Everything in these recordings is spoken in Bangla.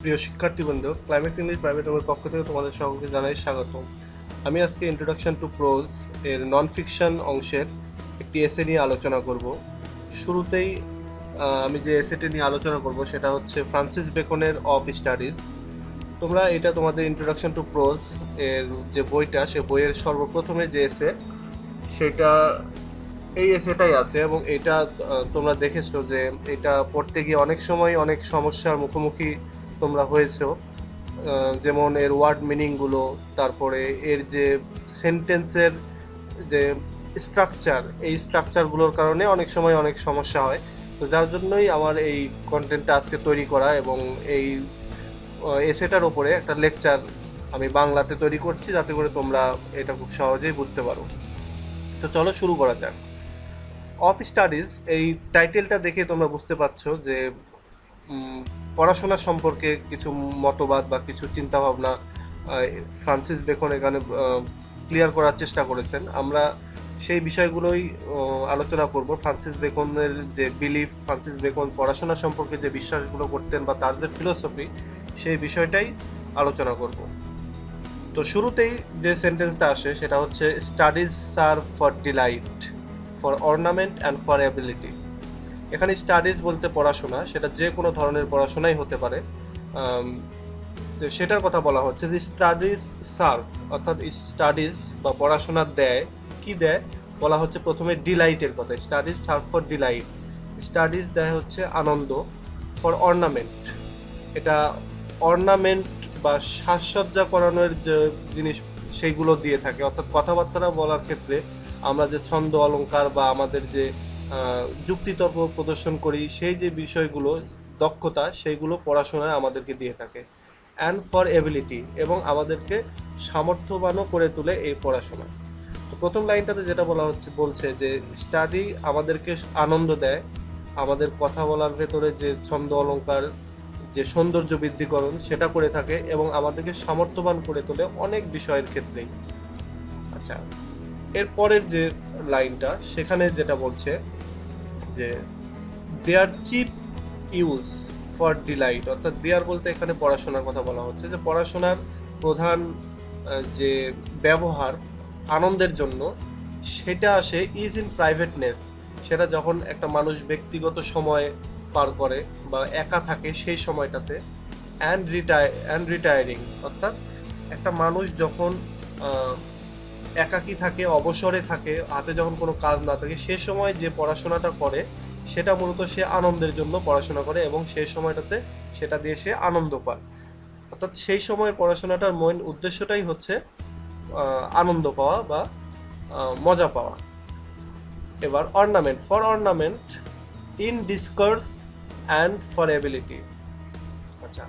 প্রিয় শিক্ষার্থীবৃন্দ, ক্লাইম্যাক্স ইংলিশ প্রাইভেট রুমের পক্ষ থেকে তোমাদের সকলকে জানাই স্বাগতম। আমি আজকে ইন্ট্রোডাকশন টু প্রোজ এর নন ফিকশন অংশের একটি এসে নিয়ে আলোচনা করব। শুরুতেই আমি যে এসেটি নিয়ে আলোচনা করব সেটা হচ্ছে ফ্রান্সিস বেকনের অফ স্টাডিজ। তোমরা এটা তোমাদের ইন্ট্রোডাকশন টু প্রোজ এর যে বইটা, সে বইয়ের সর্বপ্রথমে যে এসে, সেটা এই এসেটাই আছে এবং এটা তোমরা দেখেছো যে এটা পড়তে গিয়ে অনেক সময় অনেক সমস্যার মুখোমুখি তোমরা হয়েছো। যেমন এর ওয়ার্ড মিনিংগুলো, তারপরে এর যে সেন্টেন্সের যে স্ট্রাকচার, এই স্ট্রাকচারগুলোর কারণে অনেক সময় অনেক সমস্যা হয়। তো যার জন্যই আমার এই কন্টেন্টটা আজকে তৈরি করা এবং এই এসেটার ওপরে একটা লেকচার আমি বাংলাতে তৈরি করছি, যাতে করে তোমরা এটা খুব সহজেই বুঝতে পারো। তো চলো শুরু করা যাক। অফ স্টাডিজ, এই টাইটেলটা দেখে তোমরা বুঝতে পারছো যে পড়াশোনা সম্পর্কে কিছু মতবাদ বা কিছু চিন্তাভাবনা ফ্রান্সিস বেকন এখানে ক্লিয়ার করার চেষ্টা করেছেন। আমরা সেই বিষয়গুলোই আলোচনা করব। ফ্রান্সিস বেকনের যে বিলিফ, ফ্রান্সিস বেকন পড়াশোনা সম্পর্কে যে বিশ্বাসগুলো করতেন বা তার যে ফিলোসফি, সেই বিষয়টাই আলোচনা করব। তো শুরুতেই যে সেন্টেন্সটা আসে সেটা হচ্ছে, studies serve for delight, for ornament and for ability. এখানে স্টাডিজ বলতে পড়াশোনা, সেটা যে কোনো ধরনের পড়াশোনাই হতে পারে। সেটার কথা বলা হচ্ছে যে স্টাডিজ সার্ভ, অর্থাৎ স্টাডিজ বা পড়াশোনা দেয়, কি দেয় বলা হচ্ছে প্রথমে ডিলাইটের কথা। Studies serve for delight, studies দেয় হচ্ছে আনন্দ। ফর অর্নামেন্ট, এটা অর্নামেন্ট বা সাজসজ্জা করানোর যে জিনিস সেইগুলো দিয়ে থাকে, অর্থাৎ কথাবার্তা বলার ক্ষেত্রে আমরা যে ছন্দ অলঙ্কার বা আমাদের যে যুক্তিতর্ক প্রদর্শন করি, সেই যে বিষয়গুলো দক্ষতা, সেইগুলো পড়াশোনায় আমাদেরকে দিয়ে থাকে। অ্যান্ড ফর এবিলিটি, এবং আমাদেরকে সামর্থ্যবানও করে তোলে এই পড়াশোনা। তো প্রথম লাইনটাতে যেটা বলছে যে স্টাডি আমাদেরকে আনন্দ দেয়, আমাদের কথা বলার ভেতরে যে ছন্দ অলঙ্কার, যে সৌন্দর্য বৃদ্ধিকরণ সেটা করে থাকে এবং আমাদেরকে সামর্থ্যবান করে তোলে অনেক বিষয়ের ক্ষেত্রেই। আচ্ছা, এরপরের যে লাইনটা, সেখানে যেটা বলছে যে দেয়ার চিপ ইউজ ফর ডিলাইট, অর্থাৎ দেয়ার বলতে এখানে পড়াশোনার কথা বলা হচ্ছে, যে পড়াশোনার প্রধান যে ব্যবহার আনন্দের জন্য, সেটা আসে ইজ ইন প্রাইভেটনেস, সেটা যখন একটা মানুষ ব্যক্তিগত সময় পার করে বা একা থাকে সেই সময়টাতে। অ্যান্ড রিটায়ারিং, অর্থাৎ একটা মানুষ যখন একাকী থাকে, অবসরে থাকে, হাতে যখন কোনো কাজ না থাকে, সে সময় যে পড়াশোনাটা করে সেটা মূলত সে আনন্দের জন্য পড়াশোনা করে এবং সেই সময়টাতে সেটা দিয়ে সে আনন্দ পায়। অর্থাৎ সেই সময়ের পড়াশোনাটার মেইন উদ্দেশ্যটাই হচ্ছে আনন্দ পাওয়া বা মজা পাওয়া। এবার ornament, for ornament in discourse and for ability. আচ্ছা,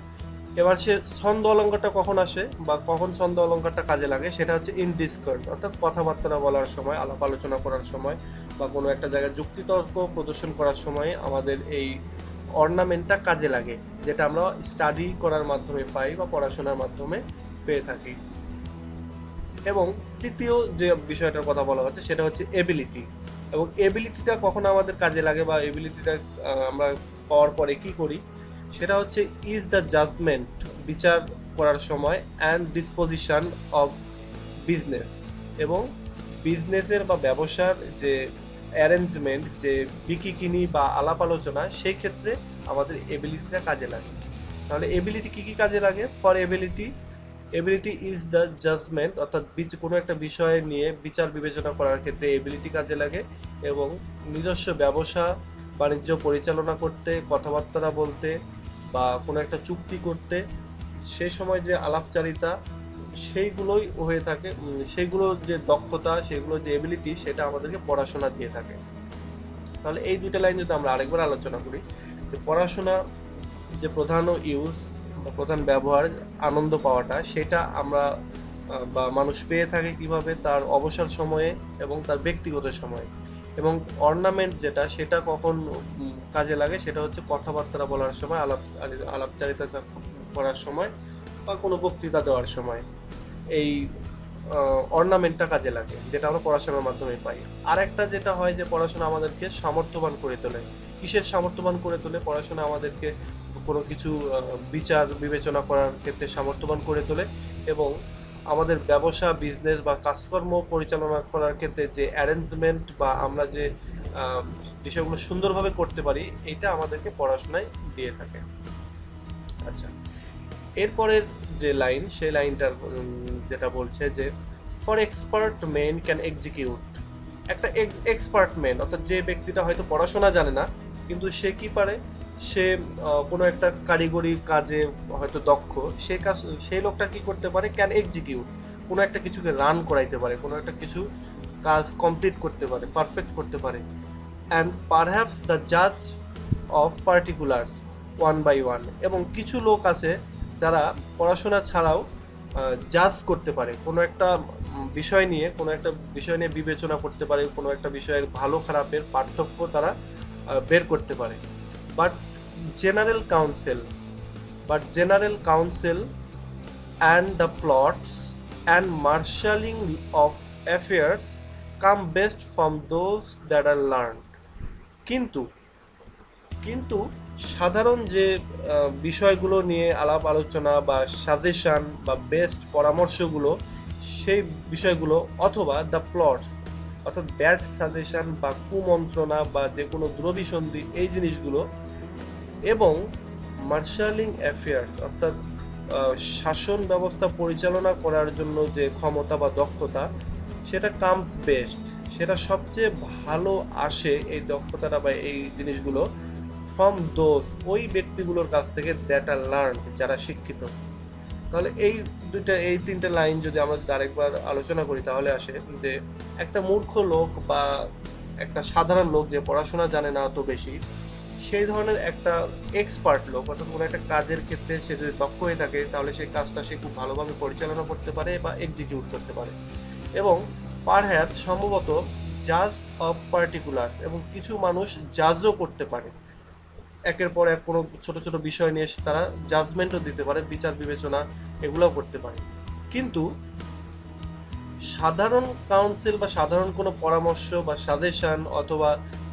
এবার সে ছন্দ অলঙ্কারটা কখন আসে বা কখন ছন্দ অলঙ্কারটা কাজে লাগে, সেটা হচ্ছে ইন ডিসকোর্স, অর্থাৎ কথাবার্তা বলার সময়, আলাপ আলোচনা করার সময় বা কোনো একটা জায়গায় যুক্তিতর্ক প্রদর্শন করার সময় আমাদের এই অর্নামেন্টটা কাজে লাগে, যেটা আমরা স্টাডি করার মাধ্যমে পাই বা পড়াশোনার মাধ্যমে পেয়ে থাকি। এবং তৃতীয় যে বিষয়টার কথা বলা হচ্ছে সেটা হচ্ছে এবিলিটি। এবং এবিলিটিটা কখন আমাদের কাজে লাগে বা এবিলিটিটা আমরা পাওয়ার পরে কি করি, সেটা হচ্ছে ইজ দ্য জাজমেন্ট, বিচার করার সময়, অ্যান্ড ডিসপোজিশন অফ বিজনেস, এবং বিজনেসের বা ব্যবসার যে অ্যারেঞ্জমেন্ট, যে বিক্রি কিনি বা আলাপ আলোচনা, সেই ক্ষেত্রে আমাদের এবিলিটিটা কাজে লাগে। তাহলে এবিলিটি কী কী কাজে লাগে? For ability, ability is the judgement, অর্থাৎ কোনো একটা বিষয় নিয়ে বিচার বিবেচনা করার ক্ষেত্রে এবিলিটি কাজে লাগে, এবং নিজস্ব ব্যবসা বাণিজ্য পরিচালনা করতে, কথাবার্তা বলতে বা কোনো একটা চুক্তি করতে, সেই সময় যে আলাপচারিতা, সেইগুলোই হয়ে থাকে, সেইগুলো যে দক্ষতা, সেগুলো যে এবিলিটি, সেটা আমাদেরকে পড়াশোনা দিয়ে থাকে। তাহলে এই দুইটা লাইন যদি আমরা আরেকবার আলোচনা করি, যে পড়াশোনা যে প্রধান ইউজ বা প্রধান ব্যবহার আনন্দ পাওয়াটা, সেটা আমরা বা মানুষ পেয়ে থাকে কিভাবে, তার অবসর সময়ে এবং তার ব্যক্তিগত সময়ে। এবং অর্নামেন্ট যেটা, সেটা কখন কাজে লাগে, সেটা হচ্ছে কথাবার্তা বলার সময়, আলাপচারিতা করার সময় বা কোনো বক্তৃতা দেওয়ার সময় এই অর্নামেন্টটা কাজে লাগে, যেটা আমরা পড়াশোনার মাধ্যমে পাই। আর একটা যেটা হয় যে পড়াশোনা আমাদেরকে সামর্থ্যবান করে তোলে, কিসের সামর্থ্যবান করে তোলে? পড়াশোনা আমাদেরকে কোনো কিছু বিচার বিবেচনা করার ক্ষেত্রে সামর্থ্যবান করে তোলে, এবং আমাদের ব্যবসা, বিজনেস বা কাজকর্ম পরিচালনা করার ক্ষেত্রে যে অ্যারেঞ্জমেন্ট বা আমরা যে বিষয়গুলো সুন্দরভাবে করতে পারি, এটা আমাদেরকে পড়াশোনায় দিয়ে থাকে। আচ্ছা, এরপরের যে লাইন, সেই লাইনটার যেটা বলছে যে for expert main can execute. একটা এক্সপার্ট মেন, অর্থাৎ যে ব্যক্তিটা হয়তো পড়াশোনা জানে না, কিন্তু সে কি পারে, সে কোনো একটা কারিগরি কাজে হয়তো দক্ষ, সেই লোকটা কি করতে পারে, ক্যান এক্সিকিউট, কোনো একটা কিছুকে রান করাইতে পারে, কোনো একটা কিছু কাজ কমপ্লিট করতে পারে, পারফেক্ট করতে পারে। অ্যান্ড পারহ্যাপস দ্য জাজ of particulars one by one. এবং কিছু লোক আছে যারা পড়াশোনা ছাড়াও জাজ করতে পারে, কোনো একটা বিষয় নিয়ে বিবেচনা করতে পারে, কোনো একটা বিষয়ের ভালো খারাপের পার্থক্য তারা বের করতে পারে। But general council and the plots and marshalling of affairs come best from those that are learned. কিন্তু কিন্তু সাধারণ যে বিষয়গুলো নিয়ে আলাপ আলোচনা বা সাজেশন বা বেস্ট পরামর্শগুলো, সেই বিষয়গুলো, অথবা দ্য প্লটস অর্থাৎ ব্যাড সাজেশন বা কুমন্ত্রণা বা যে কোনো দুরভিসন্ধি, এই জিনিসগুলো, এবং মার্শালিং অ্যাফেয়ার্স অর্থাৎ শাসন ব্যবস্থা পরিচালনা করার জন্য যে ক্ষমতা বা দক্ষতা, সেটা কামস বেস্ট, সেটা সবচেয়ে ভালো আসে, এই দক্ষতাটা বা এই জিনিসগুলো, ফ্রম দোজ, ওই ব্যক্তিগুলোর কাছ থেকে দ্যাট আর লার্ন, যারা শিক্ষিত। তাহলে এই তিনটে লাইন যদি আমরা আরেকবার আলোচনা করি, তাহলে আসে যে একটা মূর্খ লোক বা একটা সাধারণ লোক যে পড়াশোনা জানে না অত বেশি, সেই ধরনের একটা এক্সপার্ট লোক, অর্থাৎ কোনো একটা কাজের ক্ষেত্রে সে যদি দক্ষ হয়ে থাকে, তাহলে সেই কাজটা সে খুব ভালোভাবে পরিচালনা করতে পারে বা এক্সিকিউট করতে পারে। এবং পারহ্যাপস সম্ভবত জাজ অফ পার্টিকুলার্স, এবং কিছু মানুষ জাজও করতে পারে, একের পর এক কোনো ছোট ছোট বিষয় নিয়ে তারা জাজমেন্টও দিতে পারে, বিচার বিবেচনা এগুলোও করতে পারে। কিন্তু সাধারণ কাউন্সিল বা সাধারণ কোনো পরামর্শ বা সাজেশন, অথবা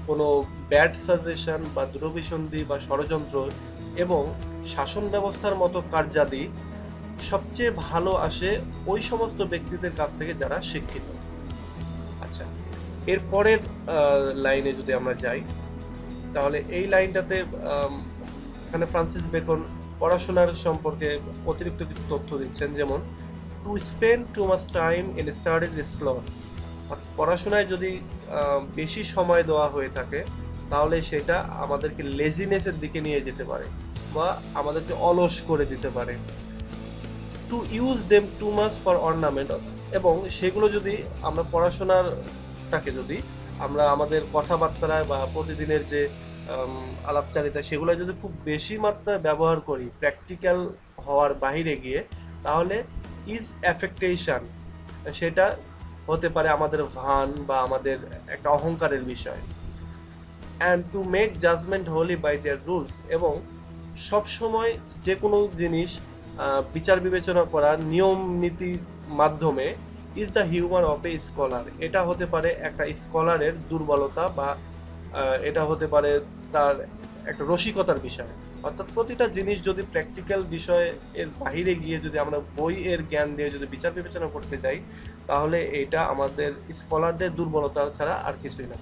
কোনো ব্যাড সাজেশন বা দুরভিসন্ধি বা ষড়যন্ত্র এবং শাসন ব্যবস্থার মতো কার্যাদি সবচেয়ে ভালো আসে ওই সমস্ত ব্যক্তিদের কাছ থেকে যারা শিক্ষিত। আচ্ছা, এরপরের লাইনে যদি আমরা যাই, তাহলে এই লাইনটাতে এখানে ফ্রান্সিস বেকন পড়াশোনার সম্পর্কে অতিরিক্ত কিছু তথ্য দিচ্ছেন, যেমন to spend too much time in studies is slow. পড়াশোনায় যদি বেশি সময় দেওয়া হয়ে থাকে, তাহলে সেটা আমাদেরকে লেজিনেসের দিকে নিয়ে যেতে পারে বা আমাদেরকে অলস করে দিতে পারে। To use them too much for ornament, এবং সেগুলো যদি আমরা পড়াশোনাটাকে যদি আমরা আমাদের কথাবার্তায় বা প্রতিদিনের যে আলাপচারিতা, সেগুলো যদি খুব বেশি মাত্রায় ব্যবহার করি প্র্যাকটিক্যাল হওয়ার বাইরে গিয়ে, তাহলে ইজ অ্যাফেক্টেশন, সেটা হতে পারে আমাদের ভান বা আমাদের একটা অহংকারের বিষয়। And to make judgement wholly by their rules, এবং সবসময় যে কোনো জিনিস বিচার বিবেচনা করার নিয়ম নীতির মাধ্যমে, is the humour of A scholar, এটা হতে পারে একটা স্কলারের দুর্বলতা বা এটা হতে পারে তার একটা রসিকতার বিষয়। অর্থাৎ প্রতিটা জিনিস যদি প্র্যাকটিক্যাল বিষয় এর বাহিরে গিয়ে যদি আমরা বই এর জ্ঞান দিয়ে যদি বিচার বিবেচনা করতে যাই, তাহলে এটা আমাদের স্কলারদের দুর্বলতা ছাড়া আর কিছুই না।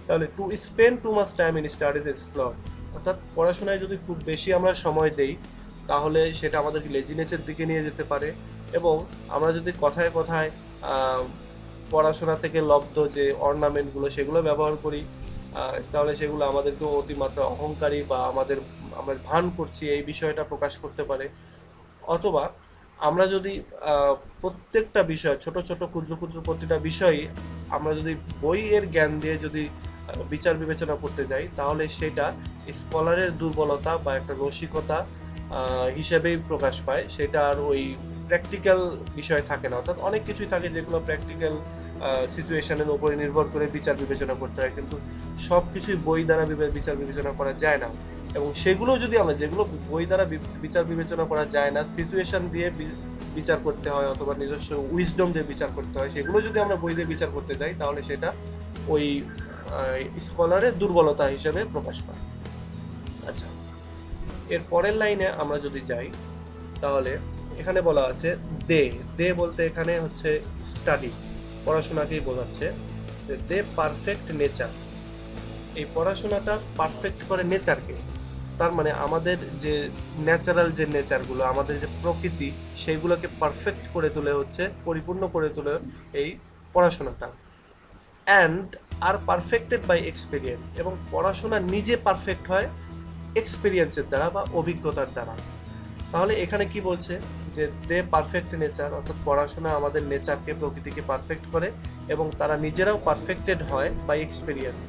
তাহলে to spend too much time in studies is slow, অর্থাৎ পড়াশোনায় যদি খুব বেশি আমরা সময় দেই, তাহলে সেটা আমাদেরকে লেজিনেসের দিকে নিয়ে যেতে পারে। এবং আমরা যদি কথায় কথায় পড়াশোনা থেকে লব্ধ যে অর্নামেন্টগুলো সেগুলো ব্যবহার করি, তাহলে সেগুলো আমাদেরকে অতিমাত্রা অহংকারী বা আমরা ভান করছি এই বিষয়টা প্রকাশ করতে পারে। অথবা আমরা যদি প্রত্যেকটা বিষয়, ছোট ছোট ক্ষুদ্র ক্ষুদ্র প্রতিটা বিষয়ই আমরা যদি বইয়ের জ্ঞান দিয়ে যদি বিচার বিবেচনা করতে যাই, তাহলে সেটা স্কলারের দুর্বলতা বা একটা রসিকতা হিসেবেই প্রকাশ পায়, সেটা আর ওই প্র্যাকটিক্যাল বিষয় থাকে না। অর্থাৎ অনেক কিছুই থাকে যেগুলো প্র্যাকটিক্যাল সিচুয়েশনের উপরে নির্ভর করে বিচার বিবেচনা করতে হয়, কিন্তু সব কিছুই বই দ্বারা বিচার বিবেচনা করা যায় না। এবং সেগুলো যদি যেগুলো বই দ্বারা বিচার বিবেচনা করা যায় না, সিচুয়েশন দিয়ে বিচার করতে হয় অথবা নিজস্ব উইজডম দিয়ে বিচার করতে হয়, সেগুলো যদি আমরা বই দিয়ে বিচার করতে যাই, তাহলে সেটা ওই স্কলারের দুর্বলতা হিসেবে প্রকাশ পায়। আচ্ছা, এর পরের লাইনে আমরা যদি যাই তাহলে এখানে বলা আছে দে। দে বলতে এখানে হচ্ছে স্টাডি, পড়াশোনাকেই বোঝাচ্ছে। দে পারফেক্ট নেচার, এই পড়াশোনাটা পারফেক্ট করে নেচারকে। তার মানে আমাদের যে ন্যাচারাল যে নেচারগুলো, আমাদের যে প্রকৃতি, সেইগুলোকে পারফেক্ট করে তোলে হচ্ছে, পরিপূর্ণ করে তোলে এই পড়াশোনাটা। And are perfected by experience, এবং পড়াশোনা নিজে পারফেক্ট হয় এক্সপিরিয়েন্সের দ্বারা বা অভিজ্ঞতার দ্বারা। তাহলে এখানে কি বলছে যে দে পারফেক্ট নেচার, অর্থাৎ পড়াশোনা আমাদের নেচারকে, প্রকৃতিকে পারফেক্ট করে, এবং তারা নিজেরাও পারফেক্টেড হয় বাই এক্সপিরিয়েন্স,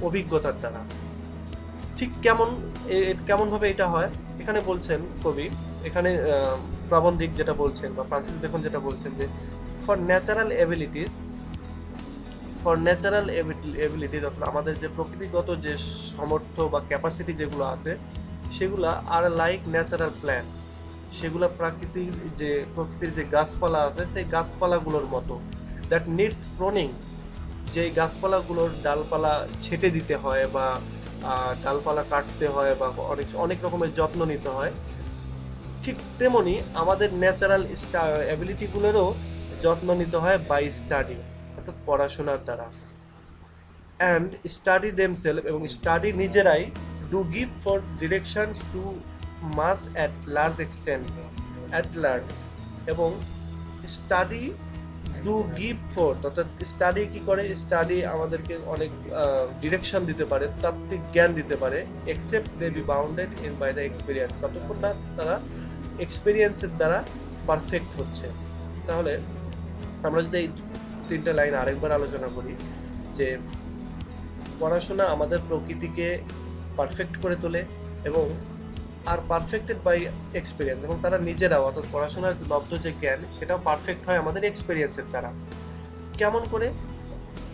অভিজ্ঞতার দ্বারা। ঠিক কেমনভাবে এটা হয় এখানে বলছেন কবি, এখানে প্রাবন্ধিক যেটা বলছেন বা ফ্রান্সিস বেকন যেটা বলছেন যে ফর ন্যাচারাল এবিলিটিস অর্থাৎ আমাদের যে প্রকৃতিগত যে সামর্থ্য বা ক্যাপাসিটি যেগুলো আছে সেগুলা আর লাইক ন্যাচারাল প্ল্যান্ট, সেগুলা প্রকৃতির যে গাছপালা আছে সেই গাছপালাগুলোর মতো। দ্যাট নিডস প্রোনিং, যে গাছপালাগুলোর ডালপালা ছেটে দিতে হয় বা ডালপালা কাটতে হয় বা অনেক রকমের যত্ন নিতে হয়, ঠিক তেমনি আমাদের ন্যাচারাল অ্যাবিলিটিগুলোরও যত্ন নিতে হয় বাই স্টাডি, অর্থাৎ পড়াশোনার দ্বারা। অ্যান্ড স্টাডি দেমসেলফ, এবং স্টাডি নিজেরাই do give for direction to mass at large extent, এবং স্টাডি ডু গিভ ফর, অর্থাৎ স্টাডি কি করে, স্টাডি আমাদেরকে অনেক ডিরেকশন দিতে পারে, তাত্ত্বিক জ্ঞান দিতে পারে, except they be bounded in by the experience, ততক্ষণ না তারা এক্সপিরিয়েন্সের দ্বারা পারফেক্ট হচ্ছে। তাহলে আমরা যদি এই তিনটা লাইন আরেকবার আলোচনা করি, যে পড়াশোনা আমাদের প্রকৃতিকে পারফেক্ট করে তোলে এবং আর পারফেক্টেড বাই এক্সপিরিয়েন্স, এবং তারা নিজেরাও, অর্থাৎ পড়াশোনার লব্ধ যে জ্ঞান সেটাও পারফেক্ট হয় আমাদের এক্সপিরিয়েন্সের দ্বারা। কেমন করে?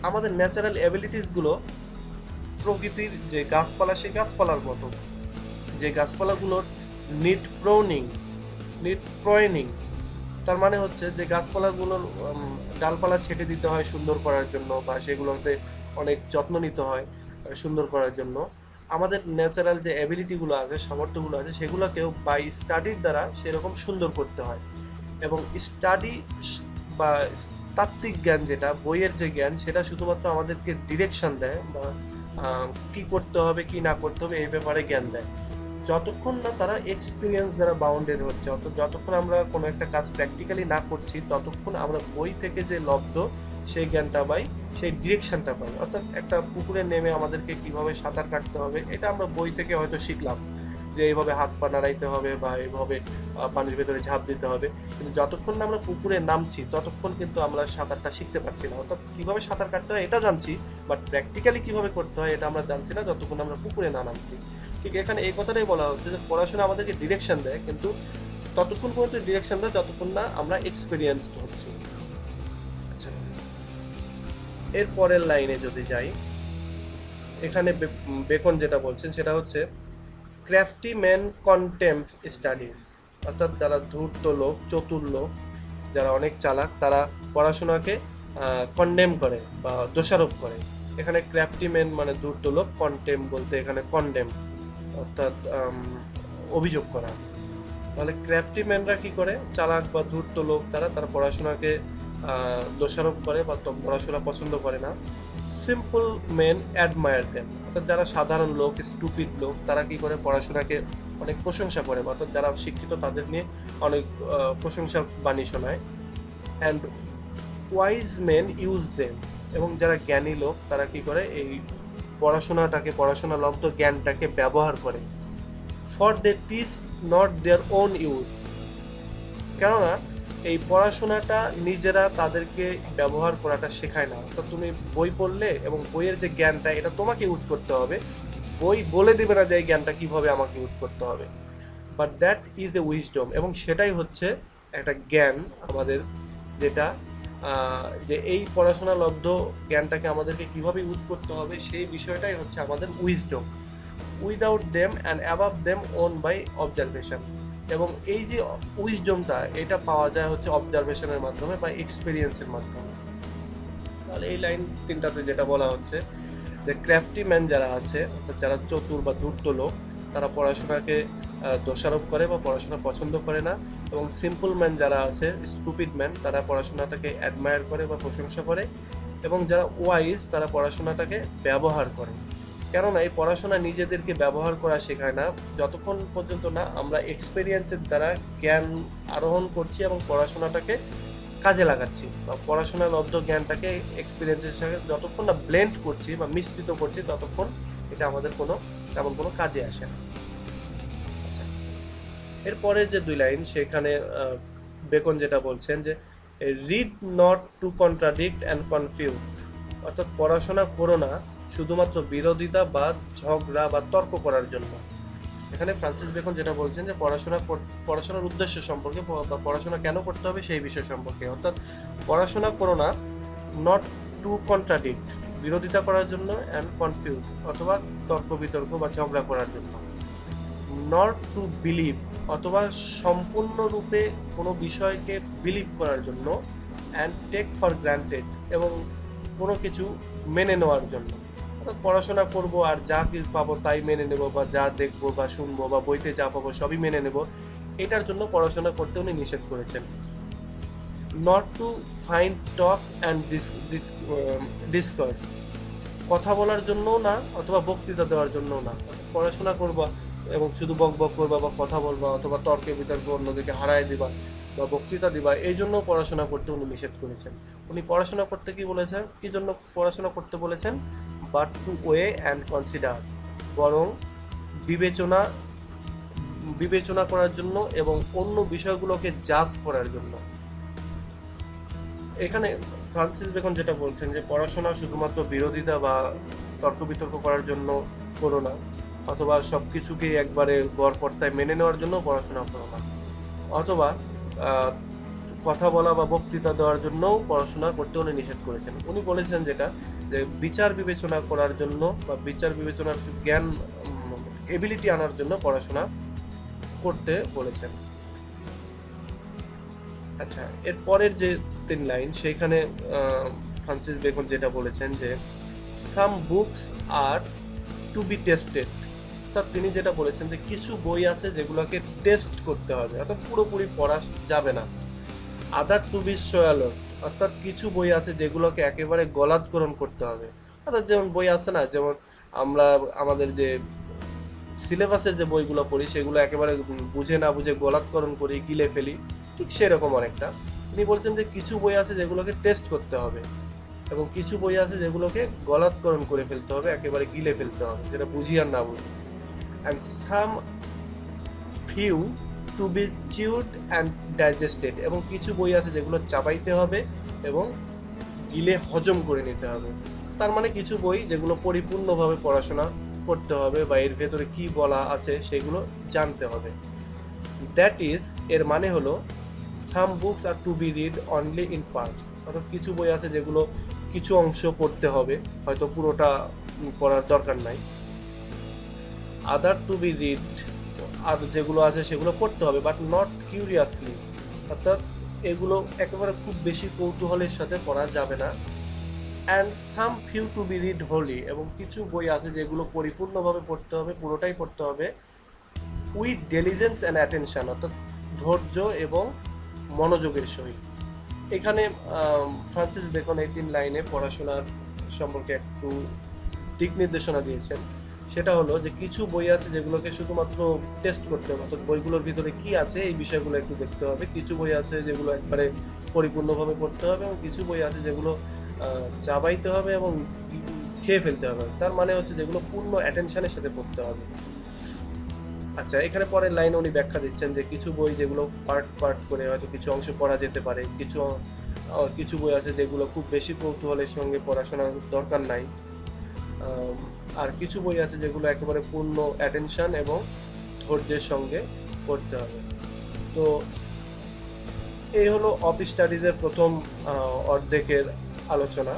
আমাদের ন্যাচারাল অ্যাবিলিটিসগুলো প্রকৃতির যে গাছপালা, সেই গাছপালার মতো, যে গাছপালাগুলোর নিড প্রয়নিং, তার মানে হচ্ছে যে গাছপালাগুলোর ডালপালা ছেটে দিতে হয় সুন্দর করার জন্য, বা সেগুলোতে অনেক যত্ন নিতে হয় সুন্দর করার জন্য। আমাদের ন্যাচারাল যে অ্যাবিলিটিগুলো আছে, সামর্থ্যগুলো আছে, সেগুলোকেও বাই স্টাডির দ্বারা সেরকম সুন্দর করতে হয়। এবং স্টাডি বা তাত্ত্বিক জ্ঞান, যেটা বইয়ের যে জ্ঞান, সেটা শুধুমাত্র আমাদেরকে ডিরেকশন দেয় বা কি করতে হবে কি না করতে হবে এই ব্যাপারে জ্ঞান দেয়, যতক্ষণ না তারা এক্সপিরিয়েন্স দ্বারা বাউন্ডেড হচ্ছে। অর্থাৎ যতক্ষণ আমরা কোনো একটা কাজ প্র্যাকটিক্যালি না করছি, ততক্ষণ আমরা বই থেকে যে লব্ধ সেই জ্ঞানটা পাই, সেই ডিরেকশনটা পাই। অর্থাৎ একটা পুকুরে নেমে আমাদেরকে কিভাবে সাঁতার কাটতে হবে, এটা আমরা বই থেকে হয়তো শিখলাম, যে এইভাবে হাত পা নাড়াইতে হবে বা এইভাবে পানির ভেতরে ঝাঁপ দিতে হবে, কিন্তু যতক্ষণ না আমরা পুকুরে নামছি ততক্ষণ কিন্তু আমরা সাঁতারটা শিখতে পারছি না। অর্থাৎ কিভাবে সাঁতার কাটতে হয় এটা জানছি, বাট প্র্যাকটিক্যালি কিভাবে করতে হয় এটা আমরা জানছি না যতক্ষণ আমরা পুকুরে না নামছি। ঠিক এখানে এই কথাটাই বলা হচ্ছে যে পড়াশোনা আমাদেরকে ডিরেকশন দেয়, কিন্তু ততক্ষণ পর্যন্ত ডিরেকশন দেয় যতক্ষণ না আমরা এক্সপিরিয়েন্সড হচ্ছি। আচ্ছা, এর পরের লাইনে যদি যাই, এখানে বেকন যেটা বলছেন সেটা হচ্ছে ক্র্যাফটি ম্যান কন্টেম্প স্টাডিজ, অর্থাৎ যারা ধূর্ত লোক, চতুর লোক, যারা অনেক চালাক, তারা পড়াশোনাকে কন্ডেম করে বা দোষারোপ করে। এখানে ক্র্যাফটি ম্যান মানে ধূর্ত লোক, কন্টেম বলতে এখানে কন্ডেম, অর্থাৎ অভিযোগ করা। তাহলে ক্র্যাফটি ম্যানরা কি করে, চালাক বা ধূর্ত লোক, তারা পড়াশোনাকে দোষারোপ করে বা পড়াশোনা পছন্দ করে না। সিম্পল মেন অ্যাডমায়ার দেম, অর্থাৎ যারা সাধারণ লোক, স্টুপিড লোক, তারা কি করে, পড়াশোনাকে অনেক প্রশংসা করে, অর্থাৎ যারা শিক্ষিত তাদের নিয়ে অনেক প্রশংসার বাণী শোনায়। And wise men use them, এবং যারা জ্ঞানী লোক তারা কি করে, এই পড়াশোনা লব্ধ জ্ঞানটাকে ব্যবহার করে। For they teach not their own use, কেননা এই পড়াশোনাটা নিজেরা তাদেরকে ব্যবহার করাটা শেখায় না। অর্থাৎ তুমি বই পড়লে এবং বইয়ের যে জ্ঞানটা এটা তোমাকে ইউজ করতে হবে, বই বলে দেবে না যে এই জ্ঞানটা কিভাবে আমাকে ইউজ করতে হবে। But that is a wisdom, এবং সেটাই হচ্ছে একটা জ্ঞান আমাদের, যেটা যে এই পড়াশোনা লব্ধ জ্ঞানটাকে আমাদেরকে কিভাবে ইউজ করতে হবে সেই বিষয়টাই হচ্ছে আমাদের wisdom. Without them and above them won by observation, এবং এই যে উইজডমটা এটা পাওয়া যায় হচ্ছে অবজারভেশনের মাধ্যমে বা এক্সপিরিয়েন্সের মাধ্যমে। তাহলে এই লাইন তিনটাতে যেটা বলা হচ্ছে যে ক্রাফটি ম্যান যারা আছে, যারা চতুর বা ধূর্ত লোক, তারা পড়াশোনাকে দোষারোপ করে বা পড়াশোনা পছন্দ করে না, এবং সিম্পল ম্যান যারা আছে, স্টুপিড ম্যান, তারা পড়াশোনাটাকে অ্যাডমায়ার করে বা প্রশংসা করে, এবং যারা ওয়াইজ তারা পড়াশোনাটাকে ব্যবহার করে। কেননা এই পড়াশোনা নিজেদেরকে ব্যবহার করা শেখায় না যতক্ষণ পর্যন্ত না আমরা এক্সপেরিয়েন্সের দ্বারা জ্ঞান আরোহণ করছি এবং পড়াশোনাটাকে কাজে লাগাচ্ছি, বা পড়াশোনার লব্ধ জ্ঞানটাকে এক্সপিরিয়েন্সের সাথে যতক্ষণ না ব্লেন্ড করছি বা মিশ্রিত করছি, ততক্ষণ এটা আমাদের তেমন কোনো কাজে আসে না। আচ্ছা, এরপরে যে 2 লাইন, সেখানে বেকন যেটা বলছেন যে read not to contradict and confuse, অর্থাৎ পড়াশোনা করো না শুধুমাত্র বিরোধিতা বা ঝগড়া বা তর্ক করার জন্য। এখানে ফ্রান্সিস বেকন যেটা বলছেন যে পড়াশোনার উদ্দেশ্য সম্পর্কে বা পড়াশোনা কেন করতে হবে সেই বিষয় সম্পর্কে, অর্থাৎ পড়াশোনা করো না নট টু কন্ট্রাডিক্ট, বিরোধিতা করার জন্য, অ্যান্ড কনফিউজ অথবা তর্ক বিতর্ক বা ঝগড়া করার জন্য, নট টু বিলিভ অথবা সম্পূর্ণরূপে কোনো বিষয়কে বিলিভ করার জন্য, অ্যান্ড টেক ফর গ্রান্টেড এবং কোনো কিছু মেনে নেওয়ার জন্য। অর্থাৎ পড়াশোনা করবো আর যা কিছু পাবো তাই মেনে নেবো, বা যা দেখবো বা শুনবো বা বইতে যা পাবো সবই মেনে নেব, এটার জন্য পড়াশোনা করতে উনি নিষেধ করেছেন। Not to find talk and discourse, কথা বলার জন্যও না অথবা বক্তৃতা দেওয়ার জন্যও না। পড়াশোনা করবা এবং শুধু বক বক করবা বা কথা বলবা অথবা তর্কে বিতর্কে অন্যদিকে হারায় দিবা বা বক্তৃতা দিবা, এই জন্য পড়াশোনা করতে উনি নিষেধ করেছেন। উনি পড়াশোনা করতে কি বলেছেন, কি জন্য পড়াশোনা করতে বলেছেন? But to weigh and consider, বরং বিবেচনা বিবেচনা করার জন্য এবং অন্য বিষয়গুলোকে জাজ করার জন্য। এখানে ফ্রান্সিস বেকন যেটা বলছেন যে পড়াশোনা শুধুমাত্র বিরোধিতা বা তর্ক বিতর্ক করার জন্য করো না, অথবা সব কিছুকে একবারে গড়পড়তায় মেনে নেওয়ার জন্য পড়াশোনা করো না, অথবা কথা বলা বা বক্তৃতা দেওয়ার জন্যও পড়াশোনা করতে উনি নিষেধ করেছেন। উনি বলেছেন যেটা যে বিচার বিবেচনা করার জন্য বা বিচার বিবেচনার জ্ঞান এবিলিটি আনার জন্য পড়াশোনা করতে বলেছেন। আচ্ছা, এর পরের যে 3 লাইন, সেইখানে ফ্রান্সিস বেকন যেটা বলেছেন যে some books are to be tasted, অর্থাৎ তিনি যেটা বলেছেন যে কিছু বই আছে যেগুলোকে টেস্ট করতে হবে, অর্থাৎ পুরোপুরি পড়া যাবে না। আদার টু বি সোয়ালড, অর্থাৎ কিছু বই আছে যেগুলোকে একেবারে গলাধকরণ করতে হবে। অর্থাৎ যেমন বই আছে না, যেমন আমরা আমাদের যে সিলেবাসের যে বইগুলো পড়ি সেগুলো একেবারে বুঝে না বুঝে গলাধকরণ করি, গিলে ফেলি, ঠিক সেরকম অনেকটা। তিনি বলছেন যে কিছু বই আছে যেগুলোকে টেস্ট করতে হবে, এবং কিছু বই আছে যেগুলোকে গলাধকরণ করে ফেলতে হবে, একেবারে গিলে ফেলতে হবে, যেটা বুঝি আর না বুঝি। And some few to be chewed and digested, এবং কিছু বই আছে যেগুলো চাবাইতে হবে এবং গিলে হজম করে নিতে হবে। তার মানে কিছু বই যেগুলো পরিপূর্ণভাবে পড়াশোনা করতে হবে বা এর ভেতরে কি বলা আছে সেগুলো জানতে হবে। দ্যাট ইজ, এর মানে হলো some books are to be read only in parts, অর্থাৎ কিছু বই আছে যেগুলো কিছু অংশ পড়তে হবে, হয়তো পুরোটা পড়ার দরকার নাই। আদার টু বি রিড, আর যেগুলো আছে সেগুলো পড়তে হবে বাট নট কিউরিয়াসলি, অর্থাৎ এগুলো একেবারে খুব বেশি কৌতূহলের সাথে পড়া যাবে না। And some few to be read wholly, এবং কিছু বই আছে যেগুলো পরিপূর্ণভাবে পড়তে হবে, পুরোটাই পড়তে হবে উইথ ডেলিজেন্স অ্যান্ড অ্যাটেনশন, অর্থাৎ ধৈর্য এবং মনোযোগের সহিত। এখানে ফ্রান্সিস বেকন এই 3 লাইনে পড়াশোনার সম্পর্কে একটু দিক নির্দেশনা দিয়েছেন। সেটা হলো যে কিছু বই আছে যেগুলোকে শুধুমাত্র টেস্ট করতে হবে, অর্থাৎ বইগুলোর ভিতরে কি আছে এই বিষয়গুলো একটু দেখতে হবে। কিছু বই আছে যেগুলো একবারে পরিপূর্ণভাবে পড়তে হবে, এবং কিছু বই আছে যেগুলো চাবাইতে হবে এবং খেয়ে ফেলতে হবে। তার মানে হচ্ছে যেগুলো পূর্ণ অ্যাটেনশনের সাথে পড়তে হবে। আচ্ছা, এখানে পরের লাইনে উনি ব্যাখ্যা দিচ্ছেন যে কিছু বই যেগুলো পার্ট পার্ট করে হয়তো কিছু অংশ পড়া যেতে পারে, কিছু বই আছে যেগুলো খুব বেশি কৌতূহলের সঙ্গে পড়াশোনার দরকার নাই, আর কিছু বই আছে যেগুলো একেবারে পূর্ণ অ্যাটেনশন এবং ধৈর্যের সঙ্গে পড়তে হবে। তো এই হলো অফ স্টাডিজের প্রথম অর্ধেকের আলোচনা।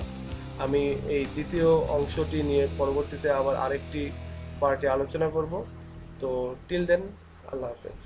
আমি এই দ্বিতীয় অংশটি নিয়ে পরবর্তীতে আবার আরেকটি পার্টে আলোচনা করব। তো টিল দেন, আল্লাহ হাফেজ।